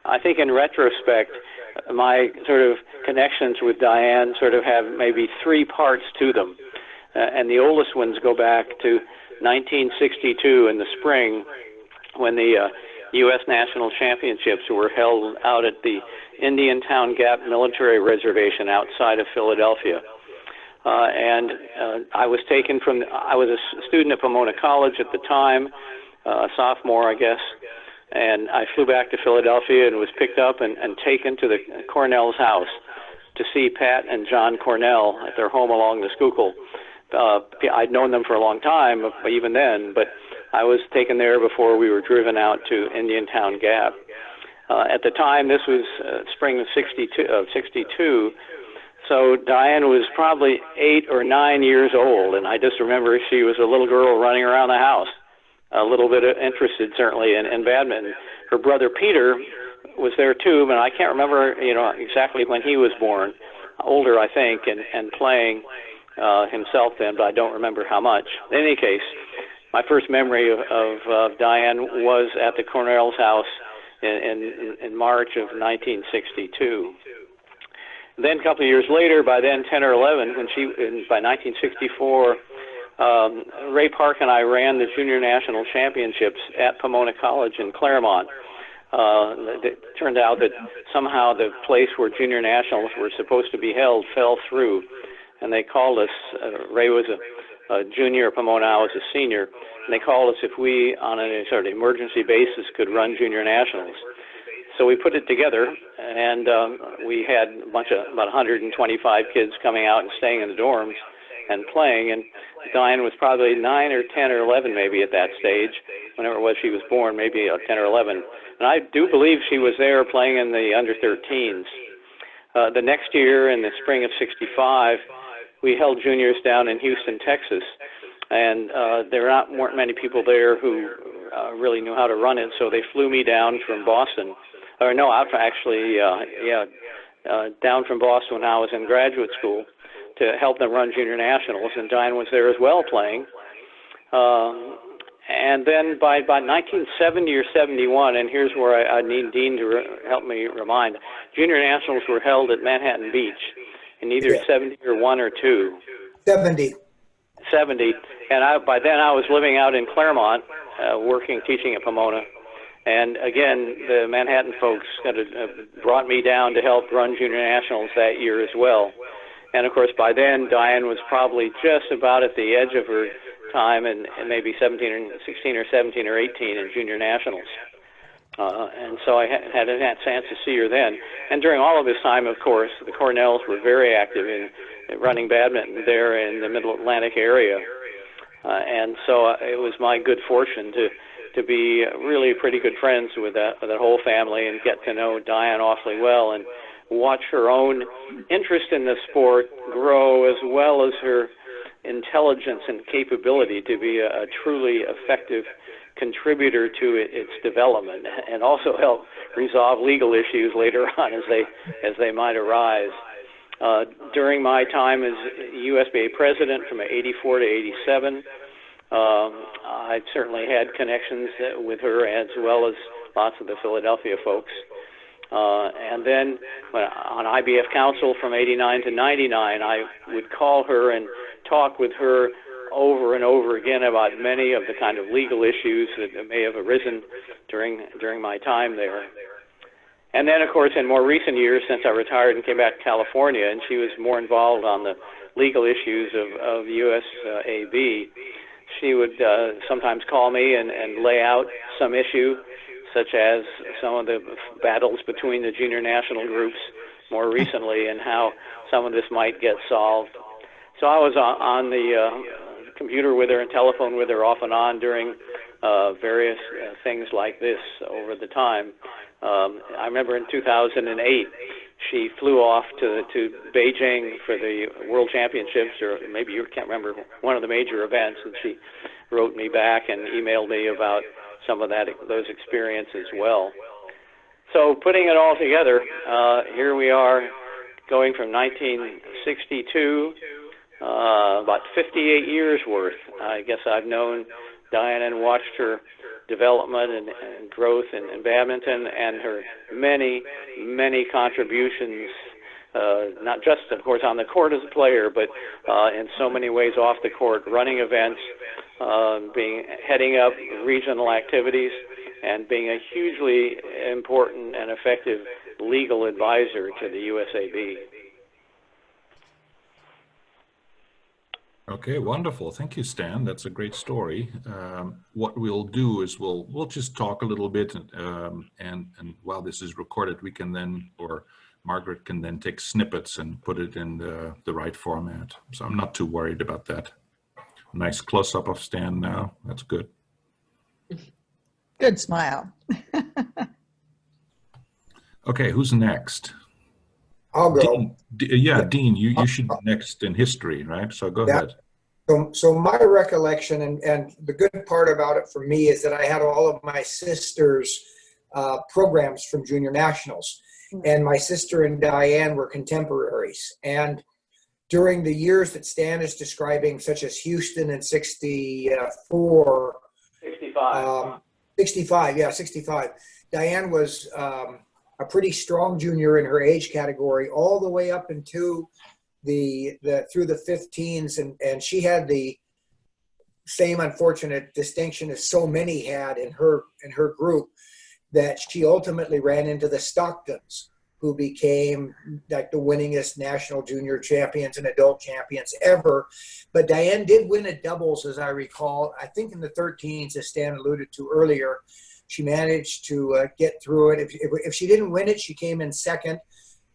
I think in retrospect, my sort of connections with Diane sort of have maybe three parts to them. And the oldest ones go back to 1962 in the spring when the U.S. National Championships were held out at the Indiantown Gap Military Reservation outside of Philadelphia. I was a student at Pomona College at the time, a sophomore, I guess, and I flew back to Philadelphia and was picked up and taken to the Cornell's house to see Pat and John Cornell at their home along the Schuylkill. I'd known them for a long time, even then, but I was taken there before we were driven out to Indiantown Gap. At the time, this was spring of '62, so Diane was probably 8 or 9 years old, and I just remember she was a little girl running around the house, a little bit interested certainly in badminton. Her brother Peter was there too, but I can't remember exactly when he was born. Older, I think, and playing himself then, but I don't remember how much. In any case, my first memory of Diane was at the Cornell's house in March of 1962. Then a couple of years later, by then 10 or 11, by 1964, Ray Park and I ran the Junior National Championships at Pomona College in Claremont. It turned out that somehow the place where Junior Nationals were supposed to be held fell through, and they called us. Ray was a junior at Pomona, I was a senior, and they called us if we, on a sort of emergency basis, could run Junior Nationals. So we put it together, and we had about 125 kids coming out and staying in the dorms and playing, and Diane was probably 9 or 10 or 11 maybe at that stage, whenever it was she was born, maybe 10 or 11. And I do believe she was there playing in the under-13s. The next year, in the spring of '65, we held juniors down in Houston, Texas, and there weren't many people there who really knew how to run it, so they flew me down from Boston. Down from Boston when I was in graduate school to help them run Junior Nationals, and Diane was there as well playing. And then by 1970 or 71, and here's where I need Dean to help me remind, Junior Nationals were held at Manhattan Beach in either 70 or 1 or 2. 70. 70. And by then I was living out in Claremont, teaching at Pomona. And again, the Manhattan folks brought me down to help run Junior Nationals that year as well. And of course, by then, Diane was probably just about at the edge of her time, and maybe 16 or 17 or 18 in Junior Nationals. And so I had a chance to see her then. And during all of this time, of course, the Cornells were very active in running badminton there in the Middle Atlantic area. And so it was my good fortune to be really pretty good friends with that whole family and get to know Diane awfully well and watch her own interest in the sport grow, as well as her intelligence and capability to be a truly effective contributor to its development, and also help resolve legal issues later on as they might arise. During my time as USBA president from '84 to '87, I certainly had connections with her, as well as lots of the Philadelphia folks. And then on IBF Council from '89 to '99, I would call her and talk with her over and over again about many of the kind of legal issues that may have arisen during my time there. And then, of course, in more recent years, since I retired and came back to California, and she was more involved on the legal issues of USAB, she would sometimes call me and lay out some issue, such as some of the battles between the junior national groups more recently and how some of this might get solved. So I was on the computer with her and telephone with her off and on during various things like this over the time. I remember in 2008, she flew off to Beijing for the World Championships, or maybe you can't remember, one of the major events, and she wrote me back and emailed me about some of those experiences as well. So putting it all together, here we are going from 1962, about 58 years worth. I guess I've known Diane and watched her development and growth in badminton, and her many, many contributions, not just, of course, on the court as a player, but in so many ways off the court, running events, heading up regional activities, and being a hugely important and effective legal advisor to the USAB. Okay, wonderful. Thank you, Stan. That's a great story. What we'll do is we'll just talk a little bit, and while this is recorded, we can then, or Margaret can then take snippets and put it in the right format. So I'm not too worried about that. Nice close-up of Stan now. That's good. Good smile. Okay, who's next? I'll go. Dean, you should be next in history, right? So go ahead. So my recollection, and the good part about it for me is that I had all of my sister's programs from junior nationals, and my sister and Diane were contemporaries. And during the years that Stan is describing, such as Houston in 64, 65, Diane was a pretty strong junior in her age category, all the way up into through the 15s, and she had the same unfortunate distinction as so many had in her group, that she ultimately ran into the Stocktons, who became like the winningest national junior champions and adult champions ever. But Diane did win a doubles, as I recall, I think in the 13s, as Stan alluded to earlier. She managed to get through it. If she didn't win it, she came in second.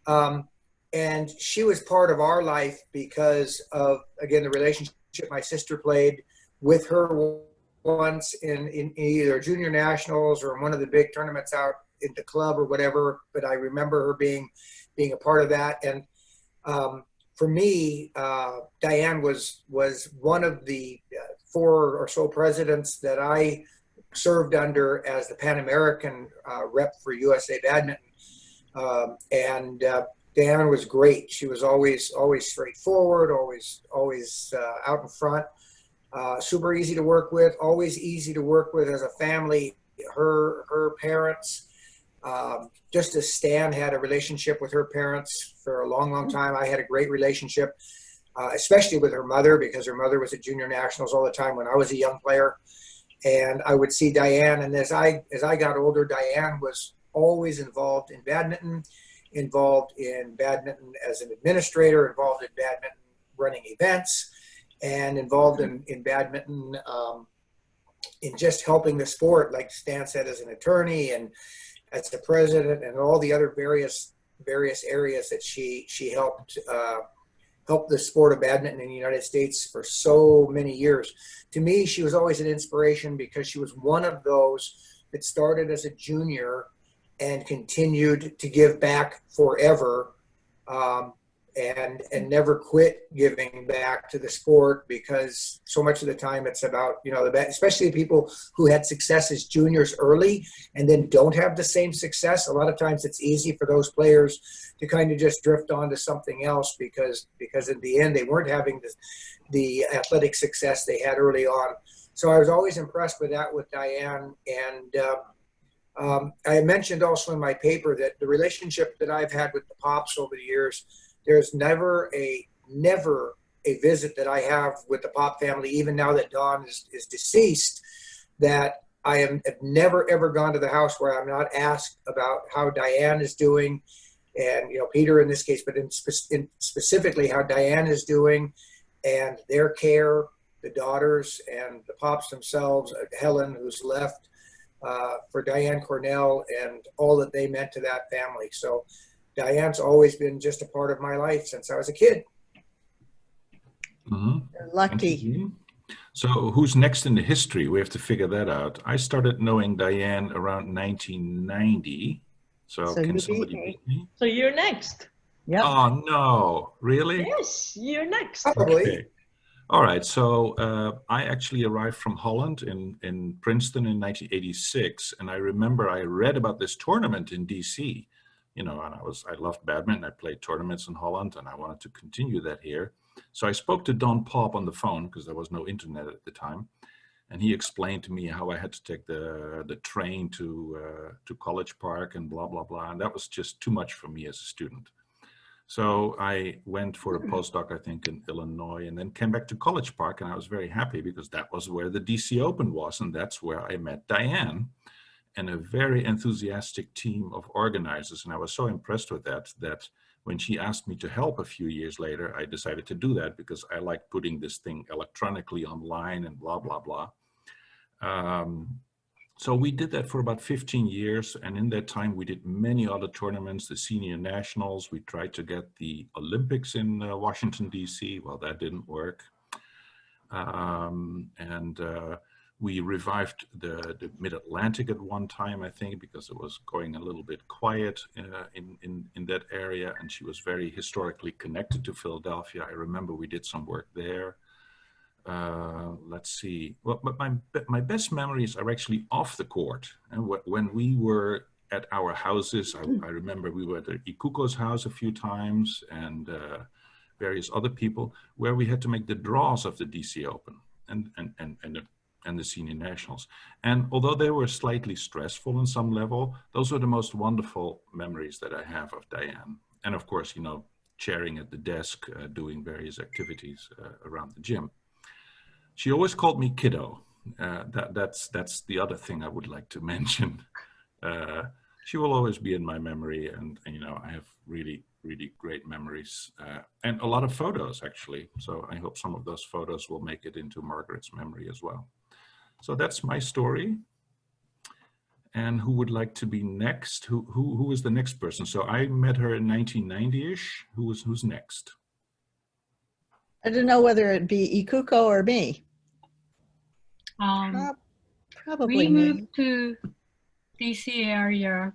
And she was part of our life because of, again, the relationship my sister played with her once in either junior nationals or in one of the big tournaments out in the club or whatever. But I remember her being a part of that. And for me, Diane was one of the 4 or so presidents that I served under as the Pan American rep for USA Badminton. Diane was great. She was always straightforward, always out in front, super easy to work with, always easy to work with as a family. Her parents, just as Stan had a relationship with her parents for a long time, I had a great relationship, especially with her mother, because her mother was at junior nationals all the time when I was a young player. And I would see Diane, and as I got older, Diane was always involved in badminton as an administrator, involved in badminton running events, and involved in badminton in just helping the sport, like Stan said, as an attorney and as the president, and all the other various areas that she helped the sport of badminton in the United States for so many years. To me, she was always an inspiration because she was one of those that started as a junior and continued to give back forever, and never quit giving back to the sport, because so much of the time it's about, especially people who had success as juniors early and then don't have the same success. A lot of times it's easy for those players to kind of just drift on to something else because in the end they weren't having the athletic success they had early on. So I was always impressed with that with Diane. And I mentioned also in my paper that the relationship that I've had with the Pops over the years, there's never a visit that I have with the Pop family, even now that Don is deceased, that I have never, ever gone to the house where I'm not asked about how Diane is doing, and, Peter in this case, but specifically how Diane is doing and their care, the daughters and the Pops themselves, Helen, who's left, for Diane Cornell and all that they meant to that family. So Diane's always been just a part of my life since I was a kid. Mm-hmm. Lucky. So who's next in the history? We have to figure that out. I started knowing Diane around 1990. So can somebody beat me? So you're next. Yeah. Oh, no. Really? Yes, you're next. Probably. Okay. All right. So I actually arrived from Holland in Princeton in 1986. And I remember I read about this tournament in DC, and I loved badminton. I played tournaments in Holland and I wanted to continue that here. So I spoke to Don Pop on the phone because there was no internet at the time. And he explained to me how I had to take the train to College Park and blah, blah, blah. And that was just too much for me as a student. So I went for a postdoc, I think, in Illinois, and then came back to College Park. And I was very happy because that was where the DC Open was. And that's where I met Diane and a very enthusiastic team of organizers. And I was so impressed with that when she asked me to help a few years later, I decided to do that because I like putting this thing electronically online and blah, blah, blah. So we did that for about 15 years. And in that time, we did many other tournaments, the senior nationals. We tried to get the Olympics in Washington, DC. Well, that didn't work. We revived the Mid-Atlantic at one time, I think, because it was going a little bit quiet in that area. And she was very historically connected to Philadelphia. I remember we did some work there. Let's see. Well, but my best memories are actually off the court. And when we were at our houses, I remember we were at Ikuko's house a few times and various other people where we had to make the draws of the DC Open and the senior nationals. And although they were slightly stressful on some level, those were the most wonderful memories that I have of Diane. And of course, you know, chairing at the desk, doing various activities around the gym. She always called me kiddo. That's the other thing I would like to mention. She will always be in my memory, and you know, I have really, really great memories and a lot of photos actually. So I hope some of those photos will make it into Margaret's memory as well. So that's my story. And who would like to be next? Who is the next person? So I met her in 1990-ish. Who's next? I don't know whether it'd be Ikuko or me. Probably we me. moved to DC area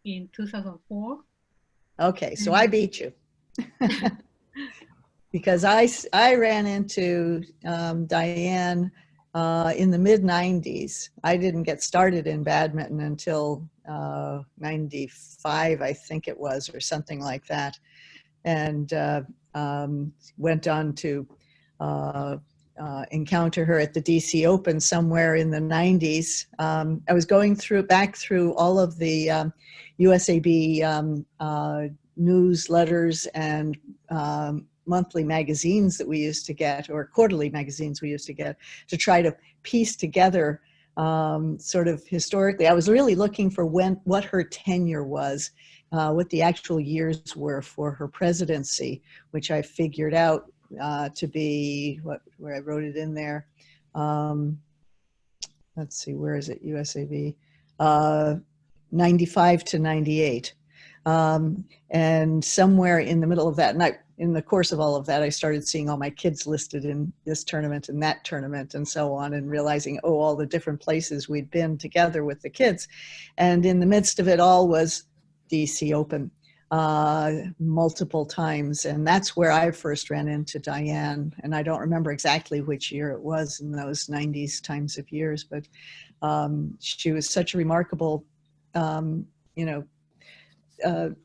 in 2004. Okay, so I beat you. Because I ran into Diane in the mid-90s. I didn't get started in badminton until 95, I think it was, or something like that. And went on to encounter her at the DC Open somewhere in the 90s. I was going back through all of the USAB newsletters and monthly magazines that we used to get, or quarterly magazines we used to get, to try to piece together sort of historically. I was really looking for what her tenure was, what the actual years were for her presidency, which I figured out to be where I wrote it in there. Let's see, where is it? USAB, 95 to 98. And somewhere in the middle of that, and in the course of all of that, I started seeing all my kids listed in this tournament and that tournament and so on, and realizing, oh, all the different places we'd been together with the kids. And in the midst of it all was DC Open multiple times. And that's where I first ran into Diane. And I don't remember exactly which year it was in those 90s times of years, but she was such a remarkable,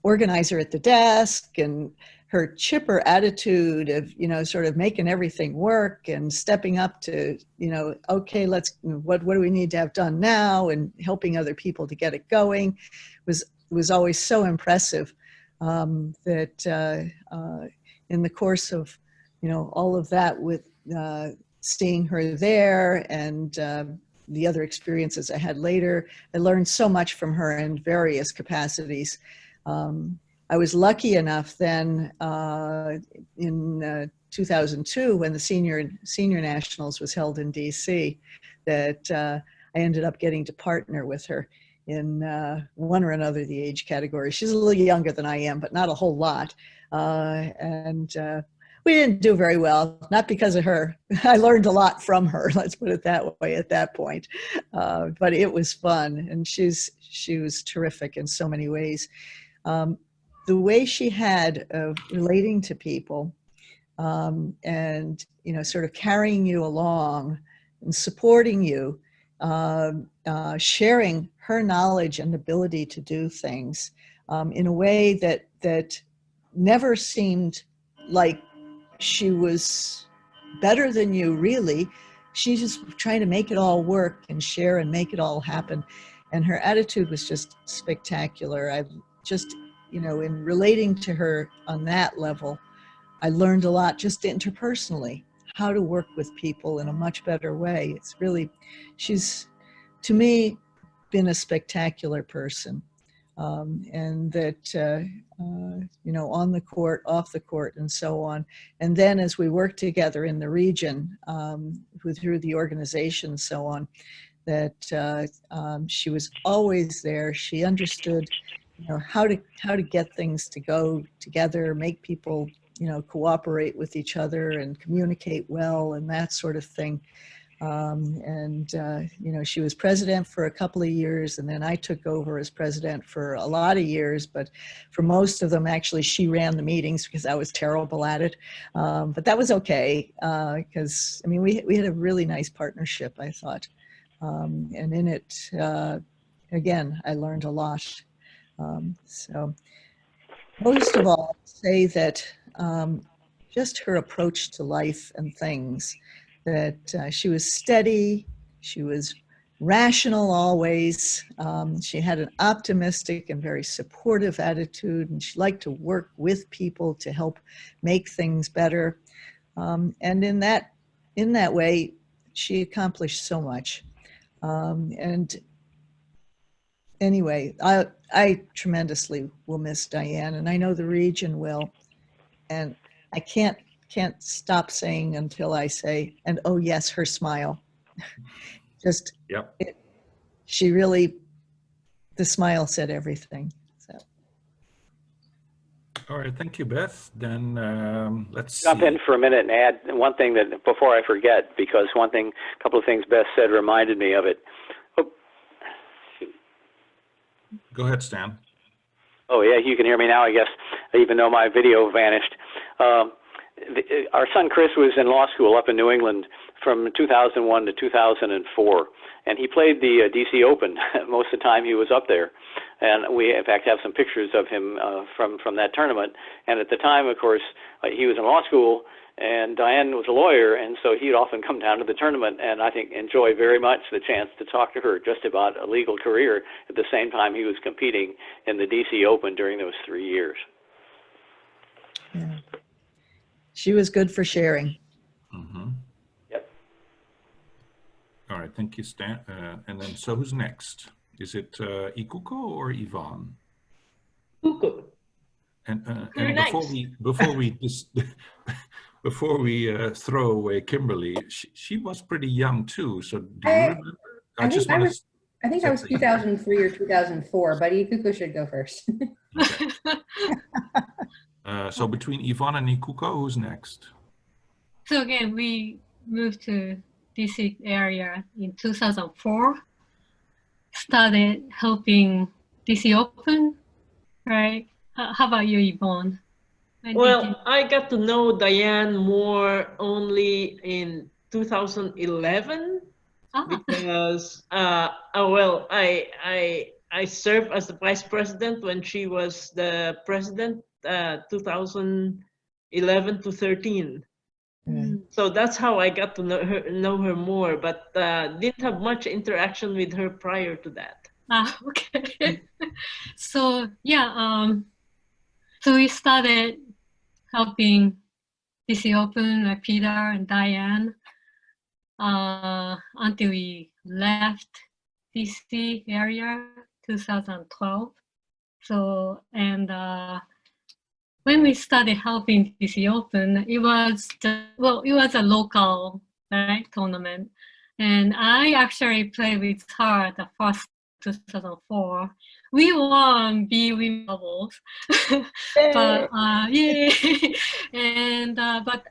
organizer at the desk, and her chipper attitude of, sort of making everything work and stepping up to, okay, what do we need to have done now, and helping other people to get it going was always so impressive. That in the course of, all of that, with seeing her there and the other experiences I had later, I learned so much from her in various capacities. I was lucky enough then in 2002, when the senior nationals was held in DC, that I ended up getting to partner with her in one or another of the age categories. She's a little younger than I am, but not a whole lot. And we didn't do very well, not because of her. I learned a lot from her, let's put it that way at that point. But it was fun, and she was terrific in so many ways. The way she had of relating to people and, sort of carrying you along and supporting you, sharing her knowledge and ability to do things in a way that never seemed like she was better than you, really, she's just trying to make it all work and share and make it all happen. And her attitude was just spectacular. I just, you know, in relating to her on that level, I learned a lot just interpersonally, how to work with people in a much better way. It's really, she's, to me, been a spectacular person. And that, you know, on the court, off the court, and so on. And then as we worked together in the region, through the organization and so on, that she was always there. She understood, you know, how to get things to go together, make people, you know, cooperate with each other and communicate well and that sort of thing. You know, she was president for a couple of years, and then I took over as president for a lot of years, but for most of them, actually, she ran the meetings because I was terrible at it. But that was okay, because, I mean, we had a really nice partnership, I thought. And in it, again, I learned a lot. So most of all, I'd say that just her approach to life and things, that she was steady, she was rational always, she had an optimistic and very supportive attitude, and she liked to work with people to help make things better. And in that way, she accomplished so much. And anyway, I tremendously will miss Diane, and I know the region will. And I can't stop saying until I say, and oh yes, her smile. Just, Yep. She really, the smile said everything. So. All right, thank you, Beth. Then let's jump in for a minute and add one thing that before I forget, because a couple of things Beth said reminded me of it. Oh. Go ahead, Stan. Oh yeah, you can hear me now, I guess, even though my video vanished. Our son Chris was in law school up in New England from 2001 to 2004, and he played the DC Open most of the time he was up there. And we, in fact, have some pictures of him from that tournament. And at the time, of course, he was in law school, and Diane was a lawyer, and so he'd often come down to the tournament and I think enjoy very much the chance to talk to her just about a legal career at the same time he was competing in the DC Open during those 3 years. Yeah. She was good for sharing. Mm-hmm. Yep. All right, thank you, Stan. And then, so who's next? Is it Ikuko or Yvonne? Ikuko. And Next. before we throw away Kimberly, she was pretty young too. So do you remember? I think I was 2003 or 2004, but Ikuko should go first. Okay. So between Yvonne and Ikuko, who's next? So again, we moved to DC area in 2004. Started helping DC Open, right? How about you, Yvonne? Well, I got to know Diane more only in 2011 because, well, I served as the vice president when she was the president, 2011 to 13. Mm. So that's how I got to know her more, but didn't have much interaction with her prior to that. Okay. So yeah, so we started helping DC Open, like Peter and Diane, until we left DC area 2012. So, and when we started helping DC Open, it was it was a local, right, tournament, and I actually played with her the first 2004. We won B women doubles, but yeah, and but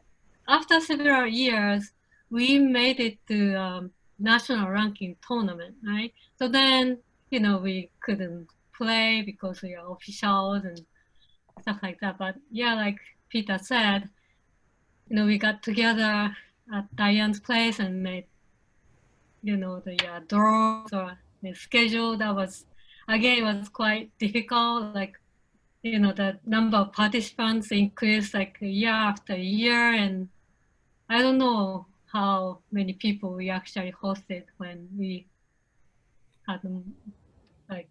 after several years, we made it to national ranking tournament, right? So then, you know, we couldn't play because we are officials and stuff like that. But yeah, like Peter said, you know, we got together at Diane's place and made, you know, the draws or the schedule. That was, again, it was quite difficult. Like, you know, the number of participants increased like year after year, and I don't know how many people we actually hosted when we had like.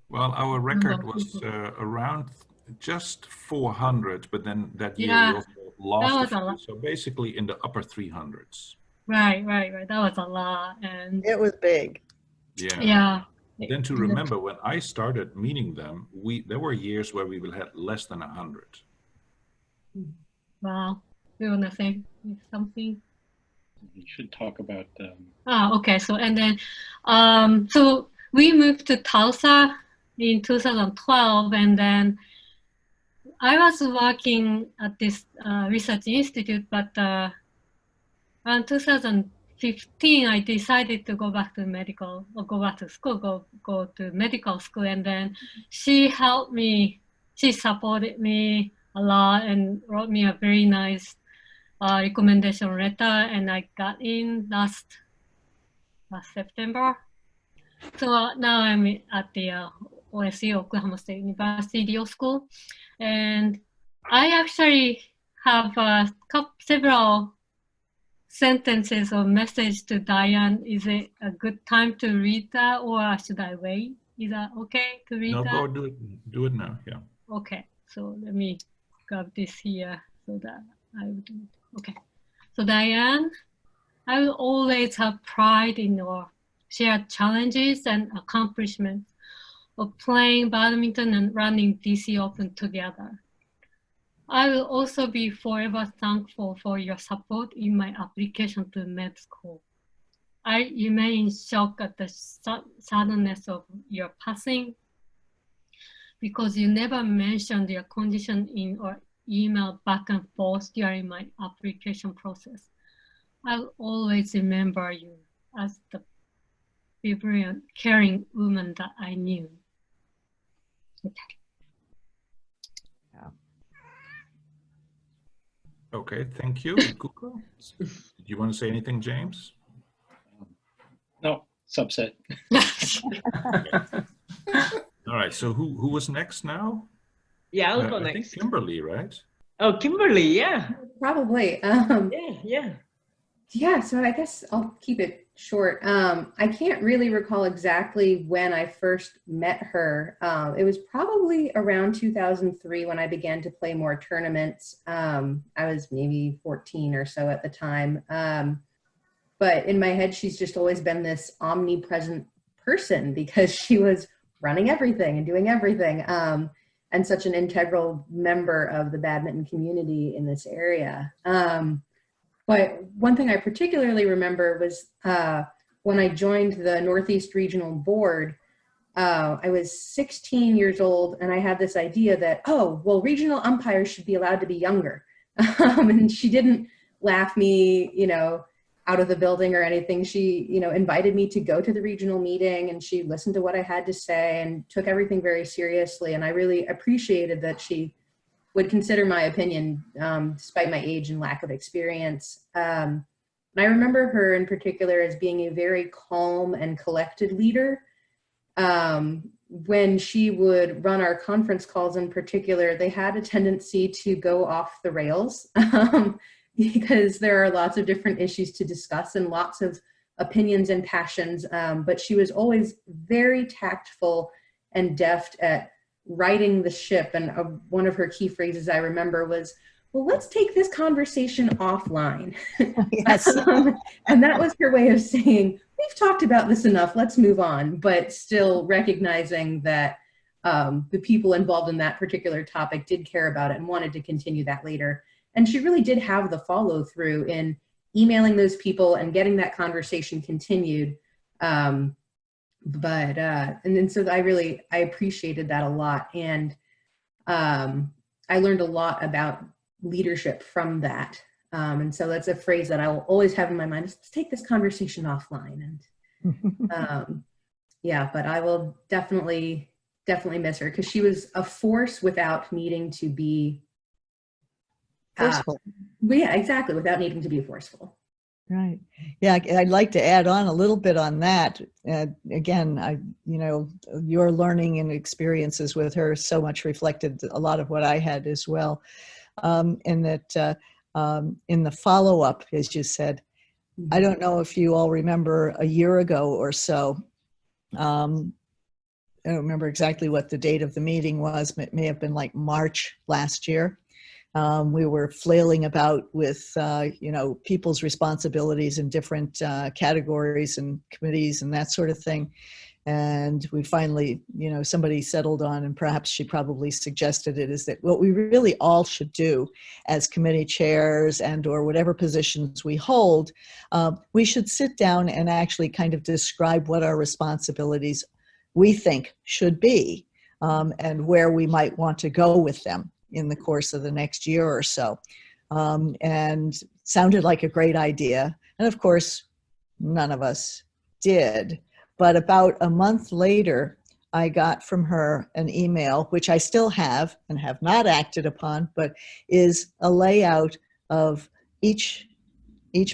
Well, our record was people. around just 400, but then that year we Yeah, also that lost a was a few, lot. so basically in the upper 300s. Right. That was a lot, and It was big. Yeah. yeah. Then to remember, when I started meeting them, there were years where we will have less than 100. Wow. You wanna say something? You should talk about. Okay. So and then, so we moved to Tulsa in 2012, and then I was working at this research institute, but around 2015, I decided to go back to medical, or go back to school, go to medical school, and then she helped me. She supported me a lot and wrote me a very nice recommendation letter, and I got in last September. So now I'm at the OSU, Oklahoma State University Law School, and I actually have several sentences or message to Diane. Is it a good time to read that, or should I wait? Is that okay to read No, that? go do it now. Yeah. Okay, so let me grab this here so that I will do it. Okay, so Diane, I will always have pride in your shared challenges and accomplishments of playing badminton and running DC Open together. I will also be forever thankful for your support in my application to med school. I remain in shock at the suddenness of your passing, because you never mentioned your condition in or email back and forth during my application process. I'll always remember you as the vibrant, caring woman that I knew. Okay. Okay, thank you. Kuko? Do you want to say anything, James? No, subset. All right, so who was next now? Yeah, I'll go I think next. Kimberly, right? Oh, Kimberly, yeah. Probably. Yeah. So I guess I'll keep it short. I can't really recall exactly when I first met her. It was probably around 2003 when I began to play more tournaments. I was maybe 14 or so at the time. But in my head, she's just always been this omnipresent person, because she was running everything and doing everything, and such an integral member of the badminton community in this area. But one thing I particularly remember was when I joined the Northeast Regional Board. I was 16 years old, and I had this idea that, oh, well, regional umpires should be allowed to be younger. And she didn't laugh me, out of the building or anything. She, invited me to go to the regional meeting, and she listened to what I had to say and took everything very seriously. And I really appreciated that she would consider my opinion, despite my age and lack of experience. And I remember her in particular as being a very calm and collected leader. When she would run our conference calls in particular, they had a tendency to go off the rails, because there are lots of different issues to discuss and lots of opinions and passions. But she was always very tactful and deft at righting the ship. And one of her key phrases I remember was, well, let's take this conversation offline. Yes. And that was her way of saying, we've talked about this enough, let's move on, but still recognizing that the people involved in that particular topic did care about it and wanted to continue that later. And she really did have the follow through in emailing those people and getting that conversation continued. And then so I appreciated that a lot. And I learned a lot about leadership from that. And so that's a phrase that I will always have in my mind, is let's take this conversation offline. And yeah, but I will definitely miss her, because she was a force without needing to be Forceful. Yeah, exactly, without needing to be forceful. Right. Yeah, I'd like to add on a little bit on that. Again, your learning and experiences with her so much reflected a lot of what I had as well. And that in the follow-up, as you said. I don't know if you all remember a year ago or so. I don't remember exactly what the date of the meeting was. It may have been like March last year. We were flailing about with, people's responsibilities in different categories and committees and that sort of thing. And we finally, somebody settled on, and perhaps she probably suggested it, is that what we really all should do as committee chairs and or whatever positions we hold, we should sit down and actually kind of describe what our responsibilities we think should be, and where we might want to go with them in the course of the next year or so. And sounded like a great idea. And of course, none of us did. But about a month later, I got from her an email, which I still have and have not acted upon, but is a layout of each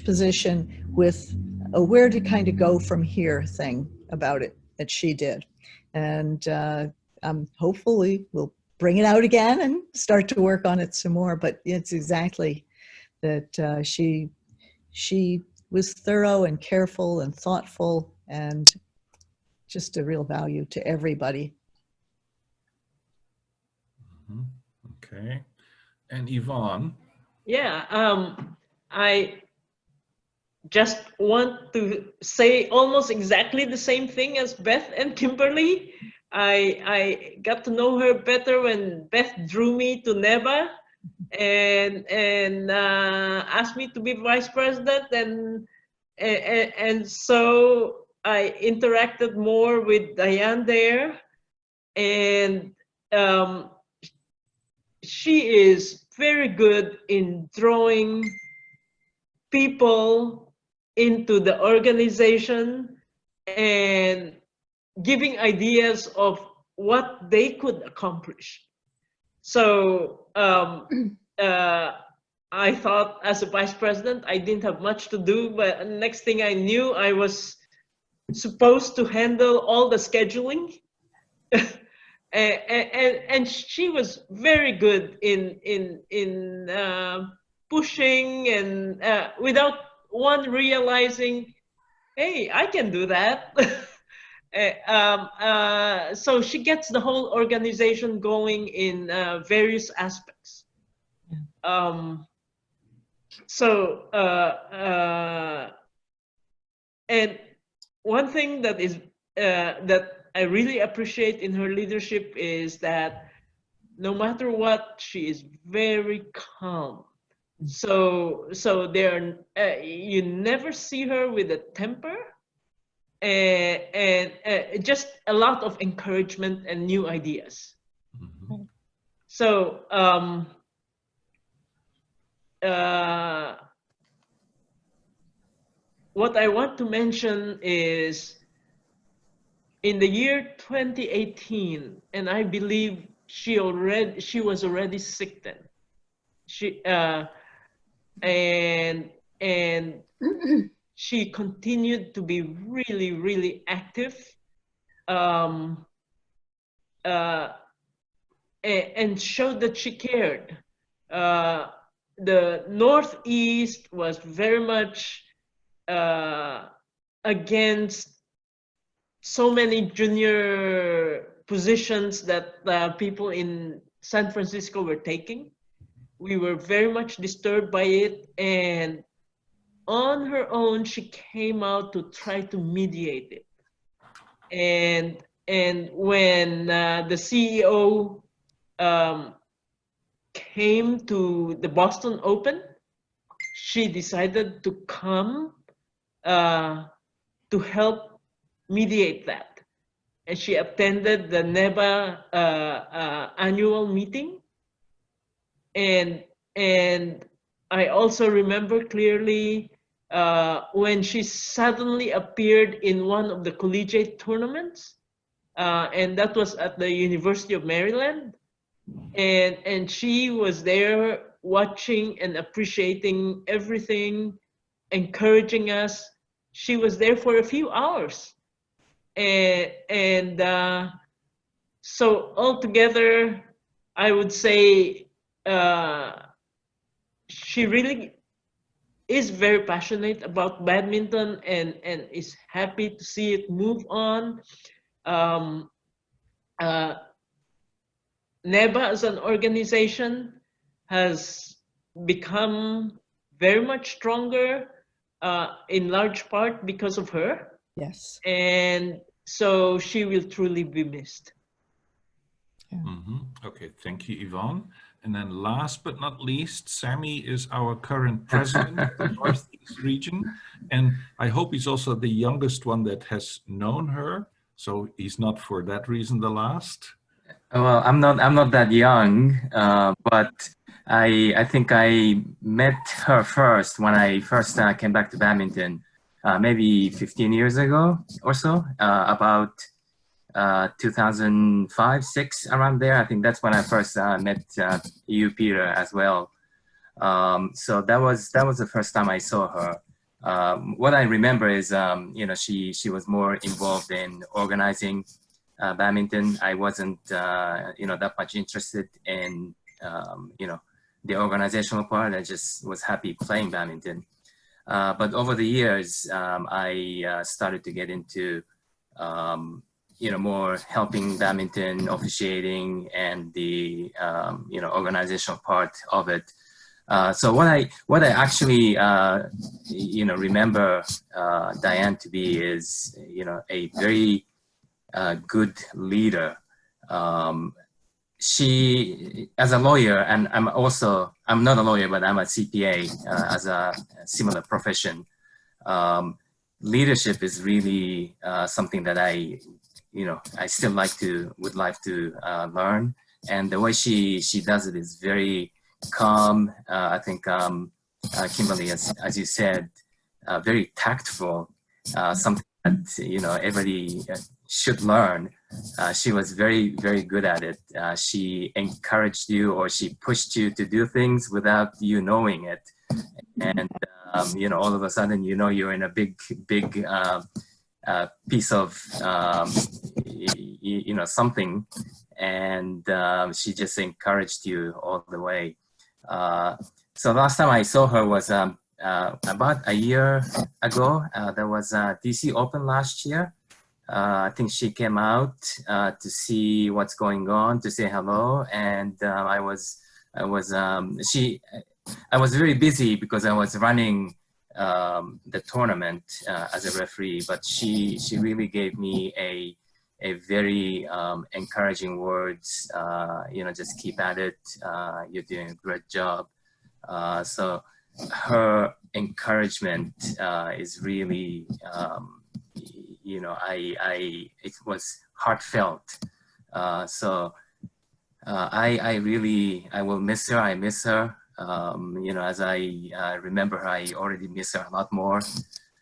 position with a where to kind of go from here thing about it that she did. And hopefully we'll bring it out again and start to work on it some more. But it's exactly that she was thorough and careful and thoughtful and just a real value to everybody. Okay. And Yvonne? Yeah, I just want to say almost exactly the same thing as Beth and Kimberly. I got to know her better when Beth drew me to NEBA and asked me to be vice president, and so I interacted more with Diane there, and she is very good in drawing people into the organization and giving ideas of what they could accomplish. So I thought as a vice president, I didn't have much to do, but next thing I knew, I was supposed to handle all the scheduling. and she was very good in pushing and without one realizing, hey, I can do that. So she gets the whole organization going in various aspects. And one thing that is that I really appreciate in her leadership is that no matter what, she is very calm. So there, you never see her with a temper, and just a lot of encouragement and new ideas. Mm-hmm. So what I want to mention is in the year 2018, and I believe she was already sick then. And she continued to be really, really active, and showed that she cared. The Northeast was very much against so many junior positions that people in San Francisco were taking. We were very much disturbed by it, and on her own, she came out to try to mediate it. And when the CEO came to the Boston Open, she decided to come to help mediate that. And she attended the NEBA annual meeting. And I also remember clearly when she suddenly appeared in one of the collegiate tournaments, and that was at the University of Maryland. And she was there watching and appreciating everything, encouraging us. She was there for a few hours. And so altogether, I would say she really is very passionate about badminton and is happy to see it move on. Um, NEBA as an organization has become very much stronger in large part because of her. Yes. And so she will truly be missed. Okay, thank you, Yvonne. And then last but not least, Sammy is our current president of the Northeast region. And I hope he's also the youngest one that has known her. So he's not for that reason the last. Well, I'm not that young, but I think I met her first when I first came back to badminton, maybe 15 years ago or so, about 2005, 6, around there. I think that's when I first met you, Peter, as well. So that was the first time I saw her. What I remember is, you know, she was more involved in organizing badminton. I wasn't, you know, that much interested in, you know, the organizational part. I just was happy playing badminton. But over the years, I started to get into, you know, more helping badminton, officiating, and the, you know, organizational part of it. So what I actually, you know, remember Diane to be is, you know, a very good leader. She, as a lawyer, and I'm not a lawyer, but I'm a CPA as a similar profession. Leadership is really something that I still would like to learn. And the way she does it is very calm. I think Kimberly, as you said, very tactful. Something that, you know, everybody should learn. She was very, very good at it. She encouraged you, or she pushed you to do things without you knowing it. And, you know, all of a sudden, you know, you're in a big piece of, you know, something. And she just encouraged you all the way. So last time I saw her was about a year ago. There was a DC Open last year. I think she came out to see what's going on, to say hello, and I was very busy because I was running the tournament as a referee. But she really gave me a very encouraging words. You know, just keep at it. You're doing a great job. So her encouragement is really. You know, it was heartfelt. So I will miss her. I miss her. You know, as I remember her, I already miss her a lot more.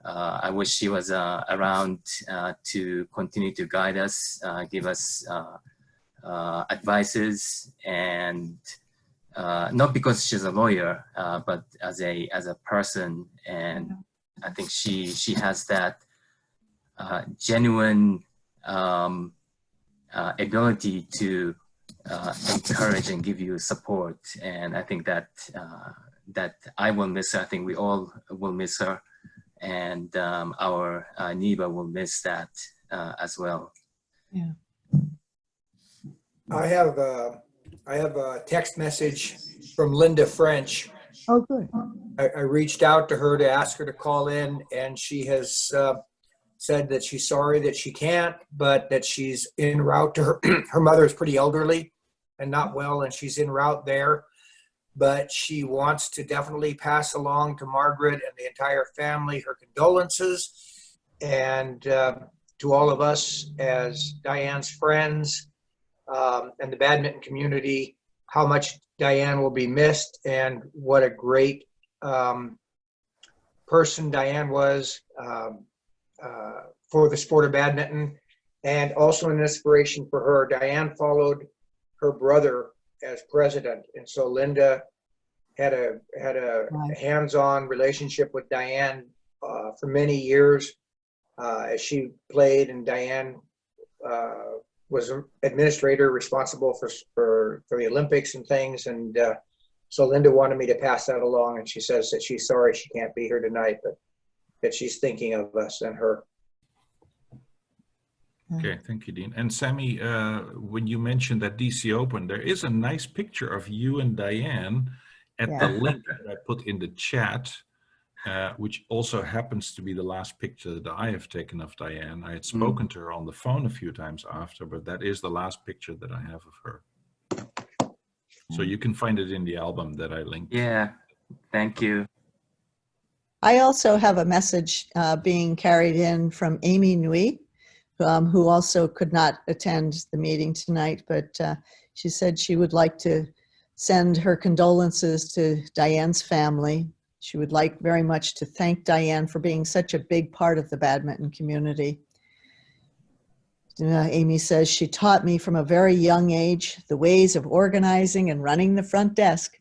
I wish she was around to continue to guide us, give us advices, and not because she's a lawyer, but as a person. And I think she has that genuine ability to encourage and give you support. And I think that I will miss her. I think we all will miss her. And our NEBA will miss that as well. Yeah. I have a text message from Linda French. Oh, good. I reached out to her to ask her to call in, and she has said that she's sorry that she can't, but that she's en route to her mother is pretty elderly and not well, and she's en route there. But she wants to definitely pass along to Margaret and the entire family her condolences, and to all of us as Diane's friends and the badminton community, how much Diane will be missed and what a great person Diane was for the sport of badminton, and also an inspiration for her. Diane followed her brother as president, and so Linda had a hands-on relationship with Diane for many years as she played, and Diane was an administrator responsible for the Olympics and things, and So Linda wanted me to pass that along, and she says that she's sorry she can't be here tonight, but that she's thinking of us and her. Okay, thank you, Dean. And Sammy, when you mentioned that DC Open, there is a nice picture of you and Diane at the link that I put in the chat, which also happens to be the last picture that I have taken of Diane. I had spoken to her on the phone a few times after, but that is the last picture that I have of her. So you can find it in the album that I linked. Yeah, thank you. I also have a message being carried in from Amy Nui, who also could not attend the meeting tonight, but she said she would like to send her condolences to Diane's family. She would like very much to thank Diane for being such a big part of the badminton community. Amy says, she taught me from a very young age the ways of organizing and running the front desk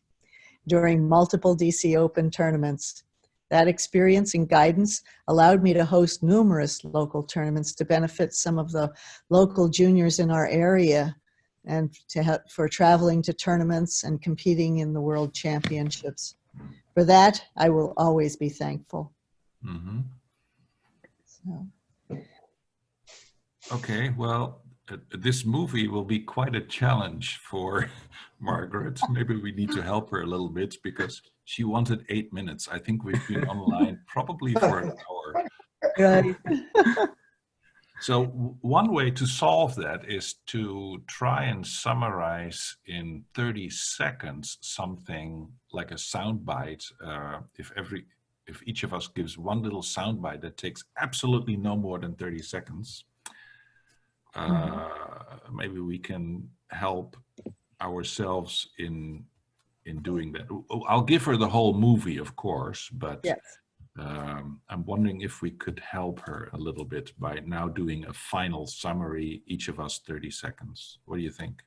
during multiple DC Open tournaments. That experience and guidance allowed me to host numerous local tournaments to benefit some of the local juniors in our area and for traveling to tournaments and competing in the World Championships. For that, I will always be thankful. Mm-hmm. So. Okay, well, this movie will be quite a challenge for Margaret. Maybe we need to help her a little bit because she wanted 8 minutes. I think we've been online probably for an hour. Right. So one way to solve that is to try and summarize in 30 seconds something like a soundbite. If each of us gives one little soundbite that takes absolutely no more than 30 seconds, maybe we can help ourselves in doing that. I'll give her the whole movie, of course, but yes. I'm wondering if we could help her a little bit by now doing a final summary, each of us 30 seconds. What do you think?